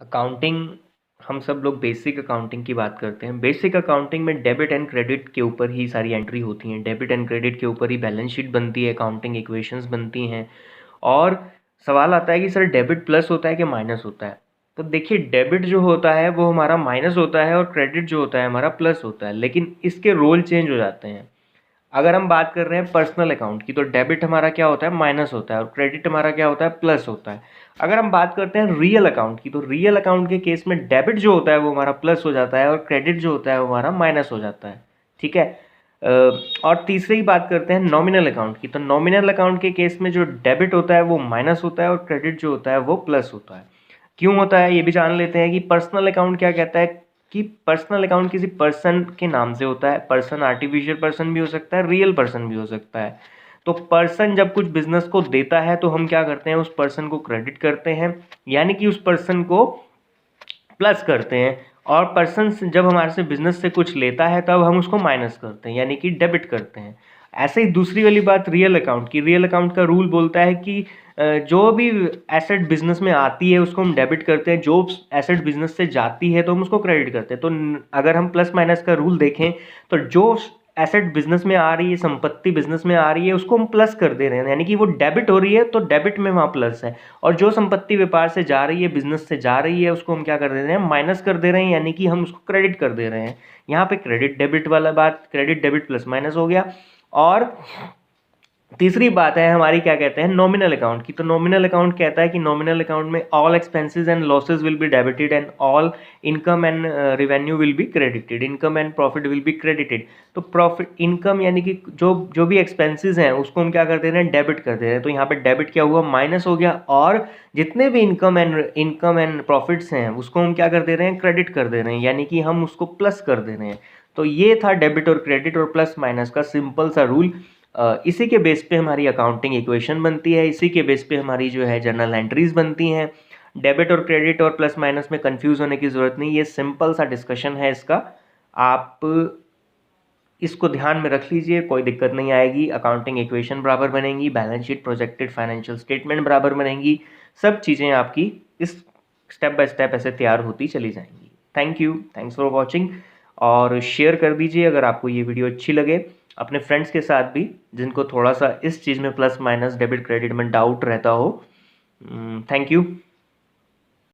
Accounting, हम सब लोग बेसिक अकाउंटिंग की बात करते हैं। बेसिक अकाउंटिंग में डेबिट एंड क्रेडिट के ऊपर ही सारी एंट्री होती हैं, डेबिट एंड क्रेडिट के ऊपर ही बैलेंस शीट बनती है, अकाउंटिंग इक्वेशंस बनती हैं। और सवाल आता है कि सर डेबिट प्लस होता है कि माइनस होता है? तो देखिए, डेबिट जो होता है वो हमारा माइनस होता है और क्रेडिट जो होता है हमारा प्लस होता है, लेकिन इसके रोल चेंज हो जाते हैं। अगर हम बात कर रहे हैं पर्सनल अकाउंट की, तो डेबिट हमारा क्या होता है, माइनस होता है, और क्रेडिट हमारा क्या होता है, प्लस होता है। अगर हम बात करते हैं रियल अकाउंट की, तो रियल अकाउंट के केस में डेबिट जो होता है वो हमारा प्लस हो जाता है और क्रेडिट जो होता है वो हमारा माइनस हो जाता है। ठीक है। और तीसरी बात करते हैं नॉमिनल अकाउंट की, तो नॉमिनल अकाउंट के केस में जो डेबिट होता है वो माइनस होता है और क्रेडिट जो होता है वो प्लस होता है। क्यों होता है ये भी जान लेते हैं कि पर्सनल अकाउंट क्या कहता है कि पर्सनल अकाउंट किसी पर्सन के नाम से होता है। पर्सन आर्टिफिशियल पर्सन भी हो सकता है, रियल पर्सन भी हो सकता है। तो पर्सन जब कुछ बिजनेस को देता है तो हम क्या करते हैं, उस पर्सन को क्रेडिट करते हैं, यानी कि उस पर्सन को प्लस करते हैं। और पर्सन जब हमारे से बिजनेस से कुछ लेता है तब हम उसको माइनस करते हैं, यानी कि डेबिट करते हैं। ऐसे ही दूसरी वाली बात रियल अकाउंट की, रियल अकाउंट का रूल बोलता है कि जो भी एसेट बिजनेस में आती है उसको हम डेबिट करते हैं, जो एसेट बिजनेस से जाती है तो हम उसको क्रेडिट करते हैं। तो अगर हम प्लस माइनस का रूल देखें तो जो एसेट बिजनेस में आ रही है, संपत्ति बिजनेस में आ रही है, उसको हम प्लस कर दे रहे हैं, यानी कि वो डेबिट हो रही है तो डेबिट में वहाँ प्लस है। और जो संपत्ति व्यापार से जा रही है, बिजनेस से जा रही है, उसको हम क्या कर दे रहे हैं, माइनस कर दे रहे हैं, यानी कि हम उसको क्रेडिट कर दे रहे हैं। यहाँ पे क्रेडिट डेबिट वाला बात, क्रेडिट डेबिट प्लस माइनस हो गया। और तीसरी बात है हमारी, क्या कहते हैं, नॉमिनल अकाउंट की। तो नॉमिनल अकाउंट कहता है कि नॉमिनल अकाउंट में all expenses and losses will be debited and all income and revenue will be credited, income and profit will be credited. तो प्रॉफिट, इनकम यानी कि जो जो भी एक्सपेंसेस हैं उसको हम क्या कर दे रहे हैं, डेबिट कर दे रहे हैं। तो यहाँ पे डेबिट क्या हुआ, माइनस हो गया। और जितने भी इनकम एंड प्रॉफिट्स हैं उसको हम क्या कर दे रहे हैं, क्रेडिट कर दे रहे हैं, यानी कि हम उसको प्लस कर दे रहे हैं। तो ये था डेबिट और क्रेडिट और प्लस माइनस का सिंपल सा रूल। इसी के बेस पे हमारी अकाउंटिंग इक्वेशन बनती है, इसी के बेस पे हमारी जो है जर्नल एंट्रीज बनती हैं। डेबिट और क्रेडिट और प्लस माइनस में कंफ्यूज होने की ज़रूरत नहीं, ये सिंपल सा डिस्कशन है इसका। आप इसको ध्यान में रख लीजिए, कोई दिक्कत नहीं आएगी। अकाउंटिंग इक्वेशन बराबर बनेंगी, balance sheet projected financial statement बराबर बनेंगी, सब चीज़ें आपकी इस स्टेप बाय स्टेप ऐसे तैयार होती चली जाएंगी। Thank you, thanks for watching. और शेयर कर दीजिए अगर आपको ये वीडियो अच्छी लगे अपने फ्रेंड्स के साथ भी, जिनको थोड़ा सा इस चीज़ में प्लस माइनस डेबिट क्रेडिट में डाउट रहता हो। Thank you.